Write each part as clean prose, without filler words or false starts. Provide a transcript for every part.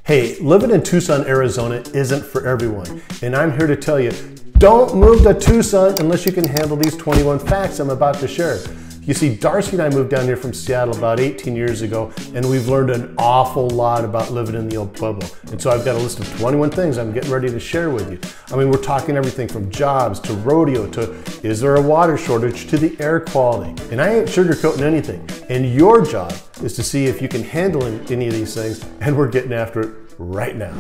Hey, living in Tucson, Arizona isn't for everyone, and I'm here to tell you, don't move to Tucson unless you can handle these 21 facts I'm about to share. You see, Darci and I moved down here from Seattle about 18 years ago, and we've learned an awful lot about living in the old Pueblo. And so I've got a list of 21 things I'm getting ready to share with you. I mean, we're talking everything from jobs to rodeo to is there a water shortage to the air quality. And I ain't sugarcoating anything. And your job is to see if you can handle any of these things, and we're getting after it right now.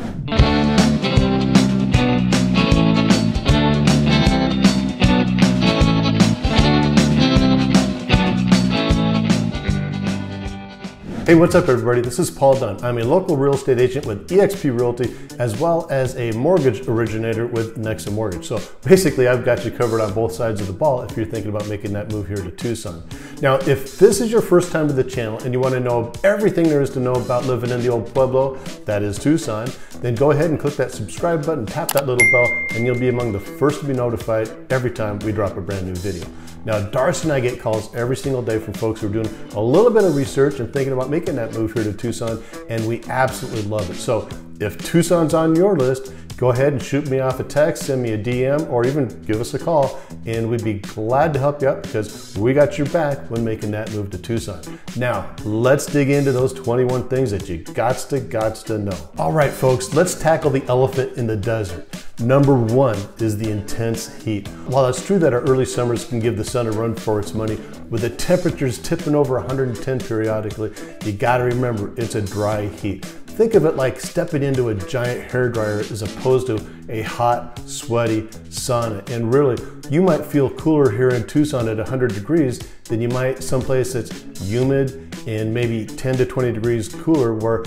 Hey, what's up everybody? This is Paul Dunn. I'm a local real estate agent with eXp Realty, as well as a mortgage originator with Nexa Mortgage. So basically, I've got you covered on both sides of the ball if you're thinking about making that move here to Tucson. Now, if this is your first time to the channel and you want to know everything there is to know about living in the old Pueblo, that is Tucson, then go ahead and click that subscribe button, tap that little bell, and you'll be among the first to be notified every time we drop a brand new video. Now, Darci and I get calls every single day from folks who are doing a little bit of research and thinking about making that move here to Tucson, and we absolutely love it. So if Tucson's on your list, go ahead and shoot me off a text, send me a DM, or even give us a call, and we'd be glad to help you out because we got your back when making that move to Tucson. Now, let's dig into those 21 things that you gots to know. All right, folks, let's tackle the elephant in the desert. Number one is the intense heat. While it's true that our early summers can give the sun a run for its money, with the temperatures tipping over 110 periodically, you gotta remember it's a dry heat. Think of it like stepping into a giant hairdryer as opposed to a hot, sweaty sauna. And really, you might feel cooler here in Tucson at 100 degrees than you might someplace that's humid and maybe 10 to 20 degrees cooler, where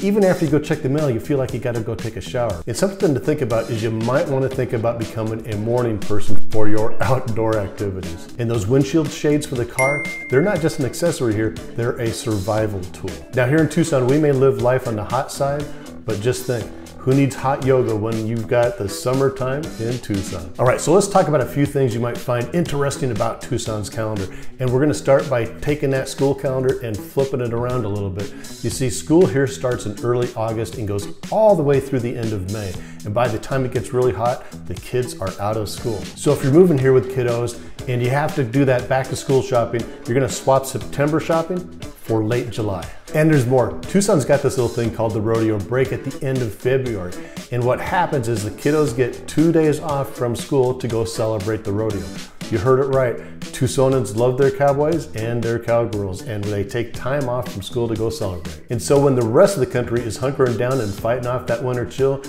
even after you go check the mail, you feel like you gotta go take a shower. And something to think about is you might wanna think about becoming a morning person for your outdoor activities. And those windshield shades for the car, they're not just an accessory here, they're a survival tool. Now here in Tucson, we may live life on the hot side, but just think, who needs hot yoga when you've got the summertime in Tucson? All right, so let's talk about a few things you might find interesting about Tucson's calendar. And we're gonna start by taking that school calendar and flipping it around a little bit. You see, school here starts in early August and goes all the way through the end of May. And by the time it gets really hot, the kids are out of school. So if you're moving here with kiddos and you have to do that back to school shopping, you're gonna swap September shopping for late July. And there's more. Tucson's got this little thing called the rodeo break at the end of February. And what happens is the kiddos get 2 days off from school to go celebrate the rodeo. You heard it right. Tucsonans love their cowboys and their cowgirls, and they take time off from school to go celebrate. And so when the rest of the country is hunkering down and fighting off that winter chill,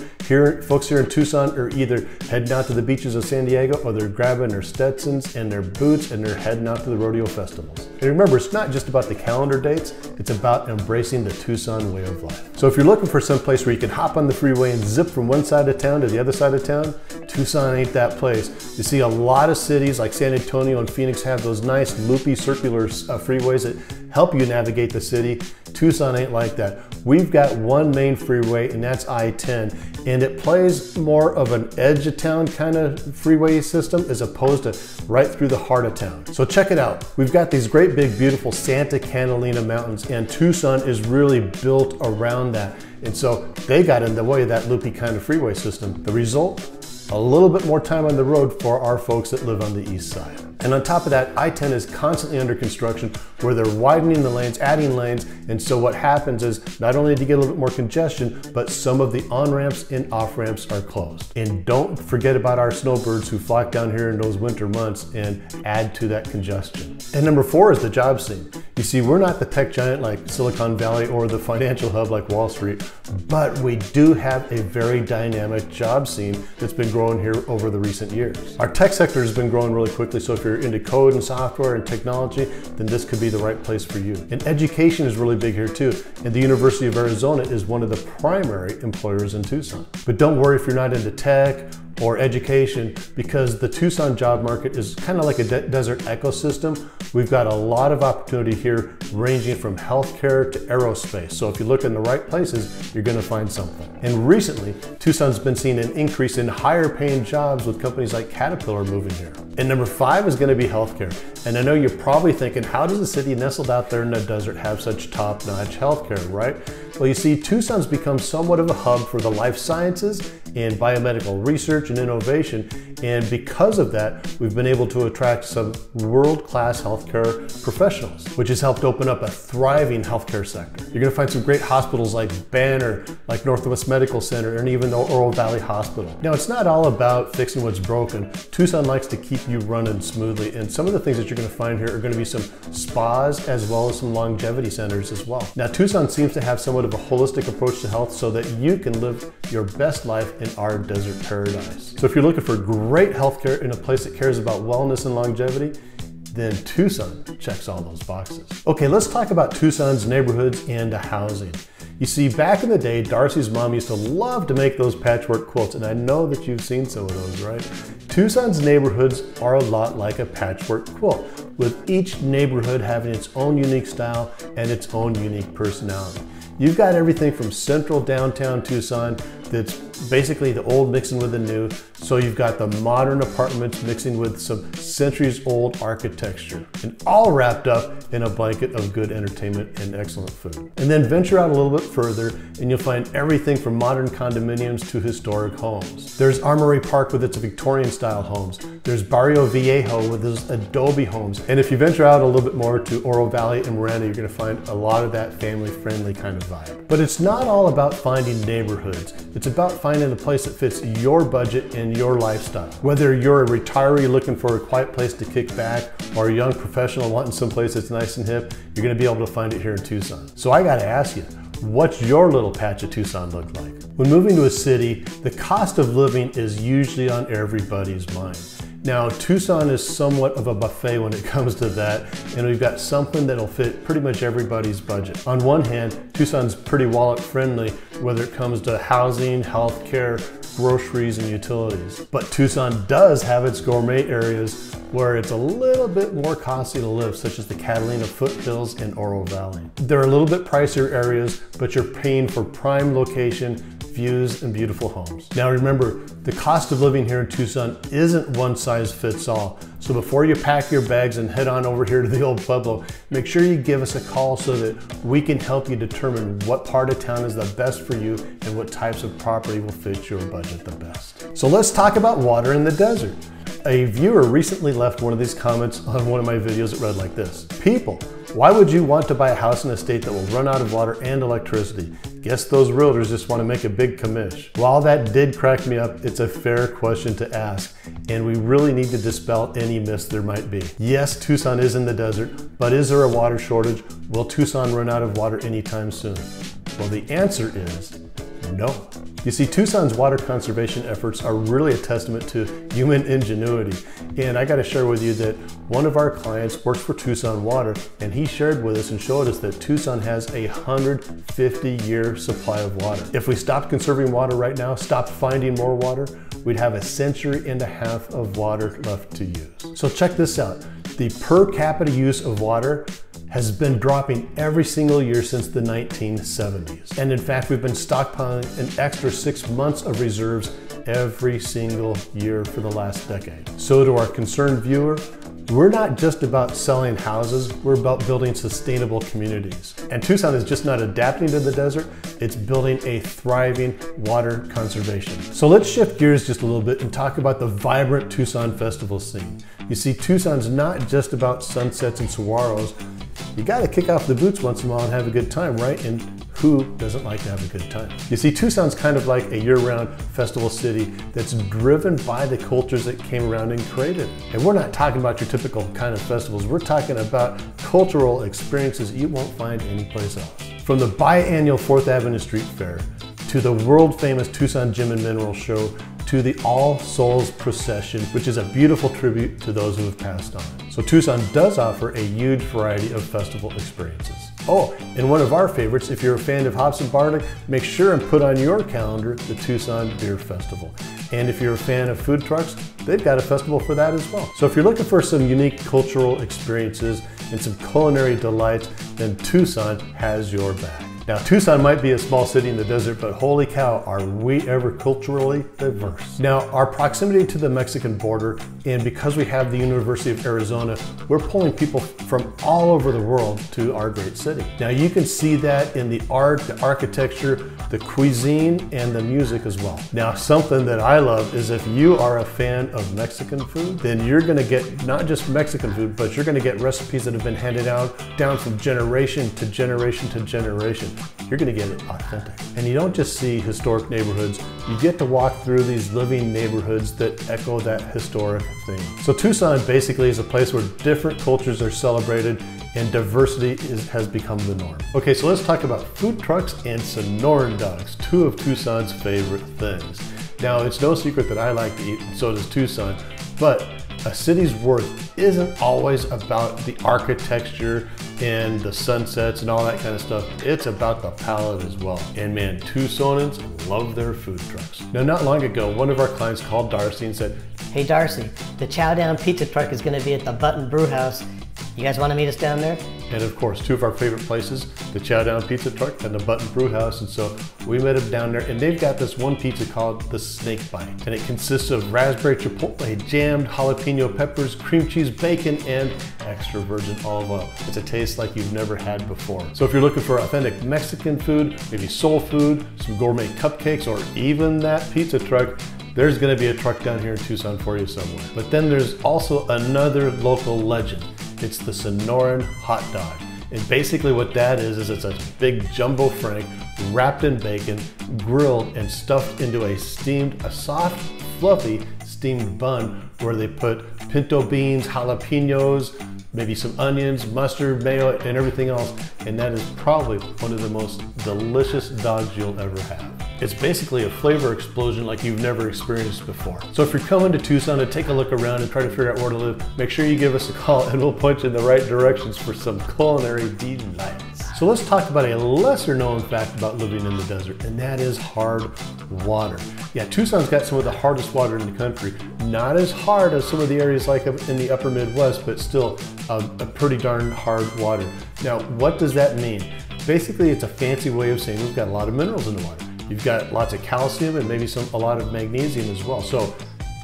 folks here in Tucson are either heading out to the beaches of San Diego, or they're grabbing their Stetsons and their boots and they're heading out to the rodeo festivals. And remember, it's not just about the calendar dates, it's about embracing the Tucson way of life. So if you're looking for some place where you can hop on the freeway and zip from one side of town to the other side of town, Tucson ain't that place. You see, a lot of cities like San Antonio and Phoenix have those nice loopy circular freeways that help you navigate the city. Tucson ain't like that. We've got one main freeway, and that's I-10, and it plays more of an edge of town kind of freeway system as opposed to right through the heart of town. So check it out. We've got these great big beautiful Santa Catalina mountains, and Tucson is really built around that. And so they got in the way of that loopy kind of freeway system. The result? A little bit more time on the road for our folks that live on the east side. And on top of that, I-10 is constantly under construction where they're widening the lanes, adding lanes, and so what happens is not only do you get a little bit more congestion, but some of the on-ramps and off-ramps are closed. And don't forget about our snowbirds who flock down here in those winter months and add to that congestion. And number four is the job scene. You see, we're not the tech giant like Silicon Valley or the financial hub like Wall Street, but we do have a very dynamic job scene that's been growing here over the recent years. Our tech sector has been growing really quickly, so if you're into code and software and technology, then this could be the right place for you. And education is really big here too, and the University of Arizona is one of the primary employers in Tucson. But don't worry if you're not into tech or education, because the Tucson job market is kind of like a desert ecosystem. We've got a lot of opportunity here ranging from healthcare to aerospace. So if you look in the right places, you're gonna find something. And recently, Tucson's been seeing an increase in higher paying jobs with companies like Caterpillar moving here. And number 5 is going to be healthcare. And I know you're probably thinking, how does a city nestled out there in the desert have such top-notch healthcare, right? Well, you see, Tucson's become somewhat of a hub for the life sciences and biomedical research and innovation. And because of that, we've been able to attract some world-class healthcare professionals, which has helped open up a thriving healthcare sector. You're gonna find some great hospitals like Banner, like Northwest Medical Center, and even the Oro Valley Hospital. Now, it's not all about fixing what's broken. Tucson likes to keep you running smoothly. And some of the things that you're gonna find here are gonna be some spas as well as some longevity centers as well. Now, Tucson seems to have somewhat of a holistic approach to health so that you can live your best life in our desert paradise. So if you're looking for great healthcare in a place that cares about wellness and longevity, then Tucson checks all those boxes. Okay, let's talk about Tucson's neighborhoods and housing. You see, back in the day, Darci's mom used to love to make those patchwork quilts, and I know that you've seen some of those, right? Tucson's neighborhoods are a lot like a patchwork quilt, with each neighborhood having its own unique style and its own unique personality. You've got everything from central downtown Tucson that's basically the old mixing with the new. So you've got the modern apartments mixing with some centuries old architecture, and all wrapped up in a blanket of good entertainment and excellent food. And then venture out a little bit further and you'll find everything from modern condominiums to historic homes. There's Armory Park with its Victorian style homes. There's Barrio Viejo with those adobe homes. And if you venture out a little bit more to Oro Valley and Miranda, you're gonna find a lot of that family-friendly kind of vibe. But it's not all about finding neighborhoods. It's about finding a place that fits your budget and your lifestyle. Whether you're a retiree looking for a quiet place to kick back or a young professional wanting someplace that's nice and hip, you're gonna be able to find it here in Tucson. So I gotta ask you, what's your little patch of Tucson look like? When moving to a city, the cost of living is usually on everybody's mind. Now, Tucson is somewhat of a buffet when it comes to that, and we've got something that'll fit pretty much everybody's budget. On one hand, Tucson's pretty wallet friendly, whether it comes to housing, healthcare, groceries, and utilities. But Tucson does have its gourmet areas where it's a little bit more costly to live, such as the Catalina foothills and Oro Valley. They're a little bit pricier areas, but you're paying for prime location, views, and beautiful homes. Now remember, the cost of living here in Tucson isn't one size fits all. So before you pack your bags and head on over here to the old Pueblo, make sure you give us a call so that we can help you determine what part of town is the best for you and what types of property will fit your budget the best. So let's talk about water in the desert. A viewer recently left one of these comments on one of my videos that read like this: "People, why would you want to buy a house in a state that will run out of water and electricity? Guess those realtors just want to make a big commish." While that did crack me up, it's a fair question to ask, and we really need to dispel any myths there might be. Yes, Tucson is in the desert, but is there a water shortage? Will Tucson run out of water anytime soon? Well, the answer is no. You see, Tucson's water conservation efforts are really a testament to human ingenuity. And I gotta share with you that one of our clients works for Tucson Water, and he shared with us and showed us that Tucson has a 150-year supply of water. If we stopped conserving water right now, stopped finding more water, we'd have a century and a half of water left to use. So check this out. The per capita use of water has been dropping every single year since the 1970s. And in fact, we've been stockpiling an extra 6 months of reserves every single year for the last decade. So to our concerned viewer, we're not just about selling houses, we're about building sustainable communities. And Tucson is just not adapting to the desert, it's building a thriving water conservation. So let's shift gears just a little bit and talk about the vibrant Tucson festival scene. You see, Tucson's not just about sunsets and saguaros. You gotta kick off the boots once in a while and have a good time, right? And who doesn't like to have a good time? You see, Tucson's kind of like a year-round festival city that's driven by the cultures that came around and created. And we're not talking about your typical kind of festivals. We're talking about cultural experiences you won't find anyplace else. From the biannual 4th Avenue Street Fair, to the world-famous Tucson Gem and Mineral Show, to the All Souls Procession, which is a beautiful tribute to those who have passed on. So Tucson does offer a huge variety of festival experiences. Oh, and one of our favorites, if you're a fan of hops and barley, make sure and put on your calendar the Tucson Beer Festival. And if you're a fan of food trucks, they've got a festival for that as well. So if you're looking for some unique cultural experiences and some culinary delights, then Tucson has your back. Now, Tucson might be a small city in the desert, but holy cow, are we ever culturally diverse. Now, our proximity to the Mexican border, and because we have the University of Arizona, we're pulling people from all over the world to our great city. Now, you can see that in the art, the architecture, the cuisine, and the music as well. Now, something that I love is if you are a fan of Mexican food, then you're gonna get not just Mexican food, but you're gonna get recipes that have been handed down from generation to generation to generation. You're gonna get it authentic. And you don't just see historic neighborhoods, you get to walk through these living neighborhoods that echo that historic theme. So Tucson basically is a place where different cultures are celebrated and diversity has become the norm. Okay, so let's talk about food trucks and Sonoran dogs, two of Tucson's favorite things. Now, it's no secret that I like to eat, and so does Tucson, but a city's worth isn't always about the architecture and the sunsets and all that kind of stuff. It's about the palate as well. And man, Tucsonans love their food trucks. Now, not long ago, one of our clients called Darci and said, "Hey Darci, the Chow Down pizza truck is gonna be at the Button Brew House. You guys wanna meet us down there?" And of course, two of our favorite places, the Chow Down Pizza Truck and the Button Brew House. And so we met them down there, and they've got this one pizza called the Snake Bite. And it consists of raspberry chipotle, jammed jalapeno peppers, cream cheese, bacon, and extra virgin olive oil. It's a taste like you've never had before. So if you're looking for authentic Mexican food, maybe soul food, some gourmet cupcakes, or even that pizza truck, there's gonna be a truck down here in Tucson for you somewhere. But then there's also another local legend. It's the Sonoran hot dog. And basically what that is it's a big jumbo frank wrapped in bacon, grilled and stuffed into a soft, fluffy steamed bun where they put pinto beans, jalapenos, maybe some onions, mustard, mayo, and everything else. And that is probably one of the most delicious dogs you'll ever have. It's basically a flavor explosion like you've never experienced before. So if you're coming to Tucson to take a look around and try to figure out where to live, make sure you give us a call and we'll point you in the right directions for some culinary delights. So let's talk about a lesser known fact about living in the desert, and that is hard water. Yeah, Tucson's got some of the hardest water in the country. Not as hard as some of the areas like in the upper Midwest, but still a pretty darn hard water. Now, what does that mean? Basically, it's a fancy way of saying we've got a lot of minerals in the water. You've got lots of calcium and maybe a lot of magnesium as well. So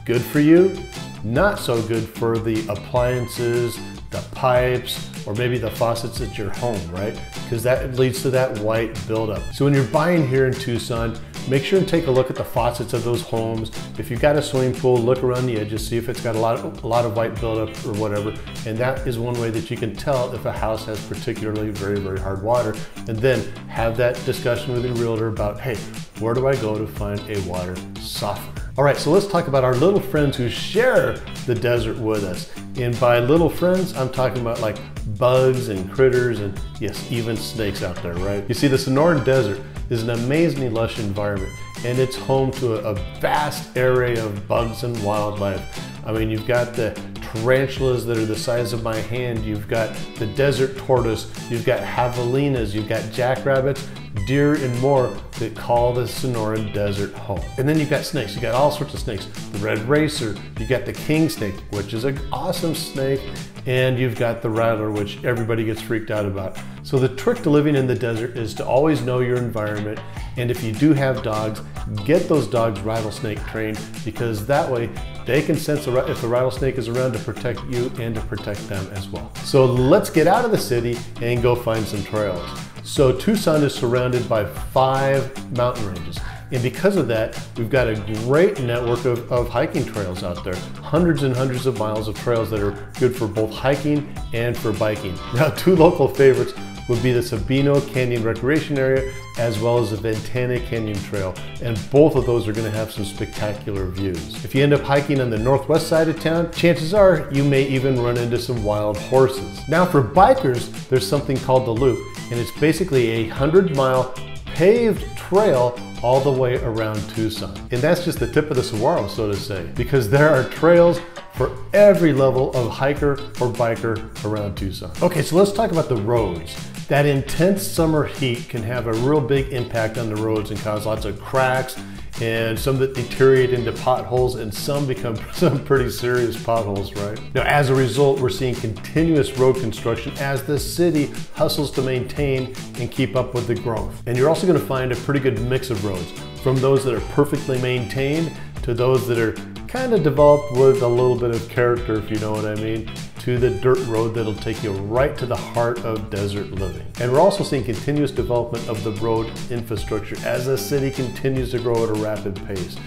good for you, not so good for the appliances, the pipes, or maybe the faucets at your home, right? Because that leads to that white buildup. So when you're buying here in Tucson, make sure and take a look at the faucets of those homes. If you've got a swimming pool, look around the edges, see if it's got a lot of white buildup or whatever. And that is one way that you can tell if a house has particularly very, very hard water. And then have that discussion with your realtor about, hey, where do I go to find a water softener? All right, so let's talk about our little friends who share the desert with us. And by little friends, I'm talking about like bugs and critters and yes, even snakes out there, right? You see, the Sonoran Desert is an amazingly lush environment, and it's home to a vast array of bugs and wildlife. I mean, you've got the tarantulas that are the size of my hand, you've got the desert tortoise, you've got javelinas, you've got jackrabbits, deer, and more that call the Sonoran Desert home. And then you've got snakes, you got all sorts of snakes. The red racer, you got the king snake, which is an awesome snake, and you've got the rattler, which everybody gets freaked out about. So the trick to living in the desert is to always know your environment, and if you do have dogs, get those dogs rattlesnake trained, because that way they can sense if the rattlesnake is around to protect you and to protect them as well. So let's get out of the city and go find some trails. So Tucson is surrounded by 5 mountain ranges. And because of that, we've got a great network of hiking trails out there. Hundreds and hundreds of miles of trails that are good for both hiking and for biking. Now, 2 local favorites would be the Sabino Canyon Recreation Area as well as the Ventana Canyon Trail. And both of those are gonna have some spectacular views. If you end up hiking on the northwest side of town, chances are you may even run into some wild horses. Now for bikers, there's something called the Loop, and it's basically a 100-mile paved trail all the way around Tucson. And that's just the tip of the saguaro, so to say, because there are trails for every level of hiker or biker around Tucson. Okay, so let's talk about the roads. That intense summer heat can have a real big impact on the roads and cause lots of cracks and some that deteriorate into potholes, and some become some pretty serious potholes, right? Now, as a result, we're seeing continuous road construction as the city hustles to maintain and keep up with the growth. And you're also going to find a pretty good mix of roads, from those that are perfectly maintained to those that are kind of developed with a little bit of character, if you know what I mean, to the dirt road that'll take you right to the heart of desert living. And we're also seeing continuous development of the road infrastructure as the city continues to grow at a rapid pace.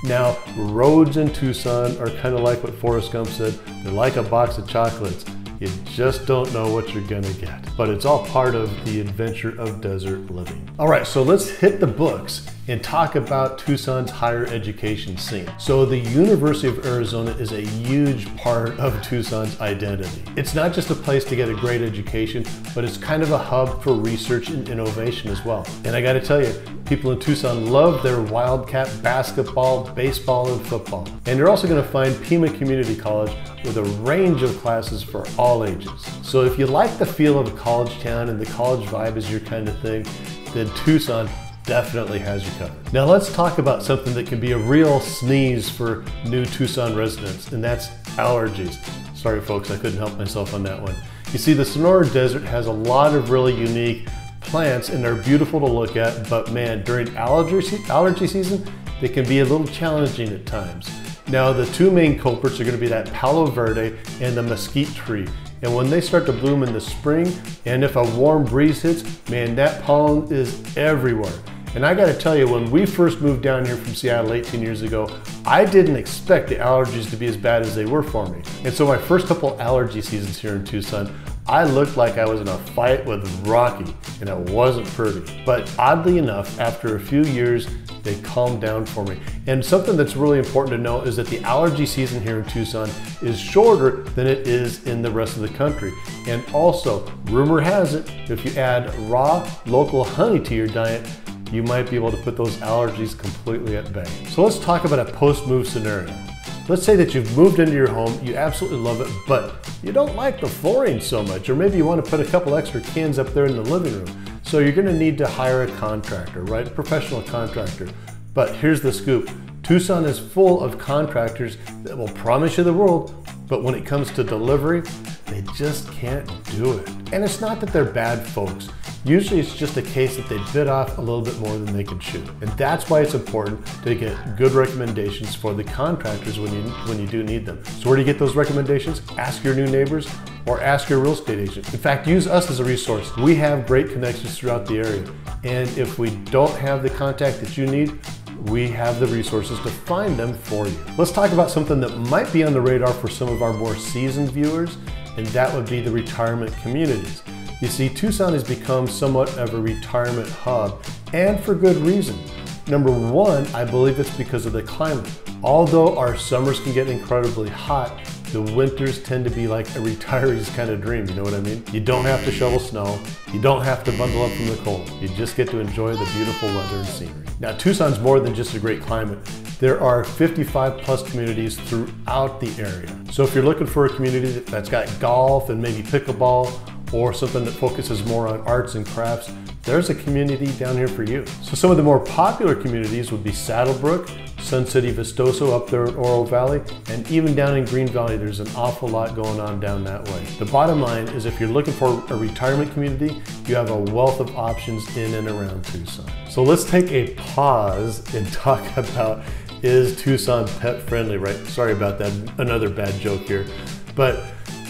Now, roads in Tucson are kind of like what Forrest Gump said, they're like a box of chocolates. You just don't know what you're gonna get. But it's all part of the adventure of desert living. All right, so let's hit the books and talk about Tucson's higher education scene. So the University of Arizona is a huge part of Tucson's identity. It's not just a place to get a great education, but it's kind of a hub for research and innovation as well. And I gotta tell you, people in Tucson love their Wildcat basketball, baseball, and football. And you're also gonna find Pima Community College with a range of classes for all ages. So if you like the feel of a college town and the college vibe is your kind of thing, then Tucson definitely has you covered. Now let's talk about something that can be a real sneeze for new Tucson residents, and that's allergies. Sorry folks, I couldn't help myself on that one. You see, the Sonoran Desert has a lot of really unique plants and they're beautiful to look at, but man, during allergy season, they can be a little challenging at times. Now the two main culprits are going to be that Palo Verde and the mesquite tree. And when they start to bloom in the spring, and if a warm breeze hits, man, that pollen is everywhere. And I gotta tell you, when we first moved down here from Seattle 18 years ago, I didn't expect the allergies to be as bad as they were for me. And so my first couple allergy seasons here in Tucson, I looked like I was in a fight with Rocky, and it wasn't pretty. But oddly enough, after a few years, they calmed down for me. And something that's really important to know is that the allergy season here in Tucson is shorter than it is in the rest of the country. And also, rumor has it, if you add raw local honey to your diet, you might be able to put those allergies completely at bay. So let's talk about a post-move scenario. Let's say that you've moved into your home, you absolutely love it, but you don't like the flooring so much, or maybe you want to put a couple extra cans up there in the living room. So you're going to need to hire a contractor, right? A professional contractor. But here's the scoop. Tucson is full of contractors that will promise you the world, but when it comes to delivery, they just can't do it. And it's not that they're bad folks. Usually it's just a case that they bit off a little bit more than they can chew. And that's why it's important to get good recommendations for the contractors when you do need them. So where do you get those recommendations? Ask your new neighbors or ask your real estate agent. In fact, use us as a resource. We have great connections throughout the area. And if we don't have the contact that you need, we have the resources to find them for you. Let's talk about something that might be on the radar for some of our more seasoned viewers, and that would be the retirement communities. You see, Tucson has become somewhat of a retirement hub, and for good reason. Number one, I believe it's because of the climate. Although our summers can get incredibly hot, the winters tend to be like a retiree's kind of dream, you know what I mean? You don't have to shovel snow, you don't have to bundle up from the cold, you just get to enjoy the beautiful weather and scenery. Now, Tucson's more than just a great climate. There are 55 plus communities throughout the area. So if you're looking for a community that's got golf and maybe pickleball, or something that focuses more on arts and crafts, there's a community down here for you. So some of the more popular communities would be Saddlebrook, Sun City Vistoso up there in Oro Valley, and even down in Green Valley, there's an awful lot going on down that way. The bottom line is if you're looking for a retirement community, you have a wealth of options in and around Tucson. So let's take a pause and talk about, is Tucson pet friendly, right? Sorry about that, another bad joke here. But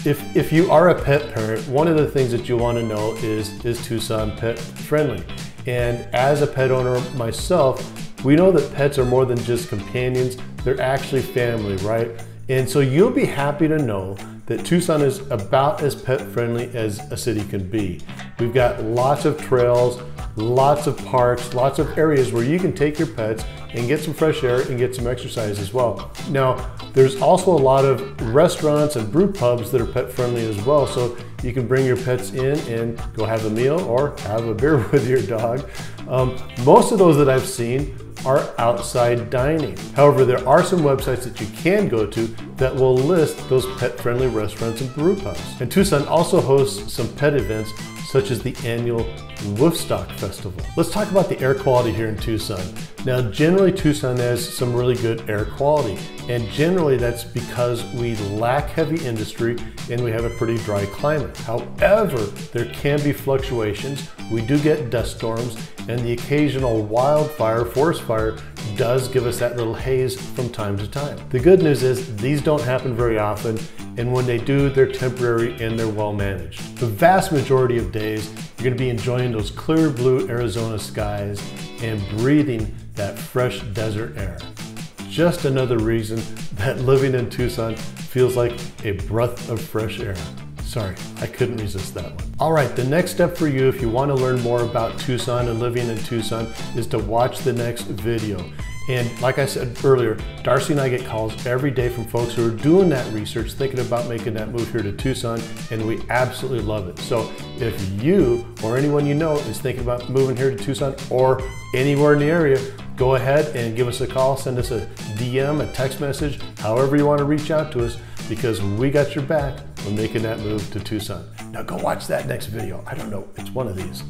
if you are a pet parent, one of the things that you want to know is Tucson pet friendly? And as a pet owner myself, we know that pets are more than just companions, they're actually family, right? And so you'll be happy to know that Tucson is about as pet friendly as a city can be. We've got lots of trails, lots of parks, lots of areas where you can take your pets and get some fresh air and get some exercise as well. Now, there's also a lot of restaurants and brew pubs that are pet friendly as well, so you can bring your pets in and go have a meal or have a beer with your dog. Most of those that I've seen are outside dining. However, there are some websites that you can go to that will list those pet-friendly restaurants and brew pubs. And Tucson also hosts some pet events such as the annual Woofstock Festival. Let's talk about the air quality here in Tucson. Now, generally Tucson has some really good air quality, and generally that's because we lack heavy industry and we have a pretty dry climate. However, there can be fluctuations. We do get dust storms, and the occasional wildfire, forest fire, does give us that little haze from time to time. The good news is these don't happen very often, and when they do, they're temporary and they're well managed. The vast majority of days, you're gonna be enjoying those clear blue Arizona skies and breathing that fresh desert air. Just another reason that living in Tucson feels like a breath of fresh air. Sorry, I couldn't resist that one. All right, the next step for you if you want to learn more about Tucson and living in Tucson is to watch the next video. And like I said earlier, Darci and I get calls every day from folks who are doing that research, thinking about making that move here to Tucson, and we absolutely love it. So if you or anyone you know is thinking about moving here to Tucson or anywhere in the area, go ahead and give us a call, send us a DM, a text message, however you want to reach out to us, because we got your back when making that move to Tucson. Now go watch that next video. I don't know, it's one of these.